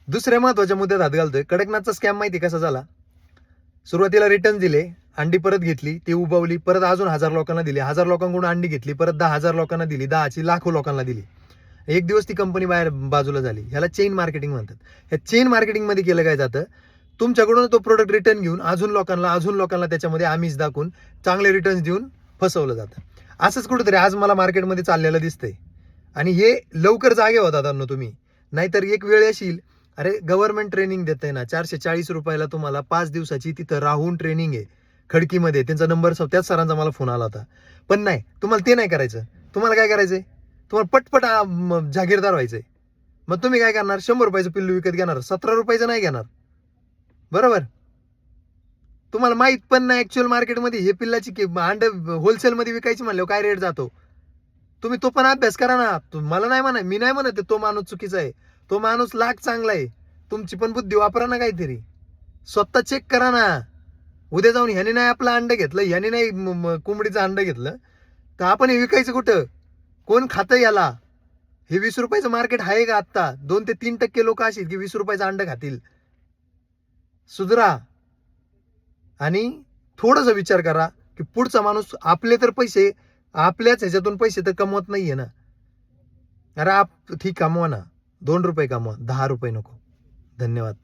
दुसऱ्या महत्वाच्या मुद्द्यात हात घालतोय. कडकनाथचा स्कॅम माहिती कसा झाला? सुरुवातीला रिटर्न दिले, अंडी परत घेतली, ती उबवली, परत अजून 1000 लोकांना दिली, 1000 लोकांकडून अंडी घेतली, परत 10,000 लोकांना दिली, 10ची लाखो लोकांना दिली. एक दिवस ती कंपनी बाजूला झाली. ह्याला चेन मार्केटिंग म्हणतात. ह्या चेन मार्केटिंग मध्ये केलं काय जातं, तुमच्याकडून तो प्रोडक्ट रिटर्न घेऊन अजून लोकांना त्याच्यामध्ये आमिष दाखवून चांगले रिटर्न्स देऊन फसवलं जातं. असंच कुठेतरी आज मला मार्केटमध्ये चाललेलं दिसतंय. आणि हे लवकर जागे होता दादांनो तुम्ही, नाहीतर एक वेळ येशील, अरे गव्हर्नमेंट ट्रेनिंग देते ना, 440 रुपयाला तुम्हाला 5 दिवसाची तिथं राहून ट्रेनिंग आहे खडकीमध्ये. त्यांचा नंबर त्याच सरांचा मला फोन आला होता. पण नाही, तुम्हाला ते नाही करायचं. तुम्हाला काय करायचंय? तुम्हाला पटपट जागीरदार व्हायचंय. मग तुम्ही काय करणार? 100 रुपयाचं पिल्लू विकत घेणार, 17 रुपयाचं नाही घेणार. बरोबर? तुम्हाला माहित पण नाही ऍक्च्युअल मार्केटमध्ये हे पिल्लाची अंड होलसेलमध्ये विकायची म्हणल्यावर काय रेट जातो. तुम्ही तो पण अभ्यास करा ना. मला नाही म्हणा, मी नाही म्हणत तो माणूस चुकीचा आहे, तो माणूस लाख चांगला आहे. तुमची पण बुद्धी वापरा ना काहीतरी. स्वतः चेक करा ना. उद्या जाऊन ह्याने नाही आपलं अंड घेतलं, ह्याने नाही कोंबडीचं अंड घेतलं, तर आपण हे विकायचं कुठं? कोण खातं याला? हे 20 रुपयाचं मार्केट आहे का आत्ता? 2 ते 3% लोक अशी की 20 रुपयाचं अंड खातील. सुधरा. आणि थोडासा विचार करा की पुढचा माणूस आपले तर पैसे आपल्याच ह्याच्यातून पैसे तर कमवत नाहीये ना. अरे ठीक कमवा ना, 2 रुपये कमवा, 10 रुपये नको. धन्यवाद.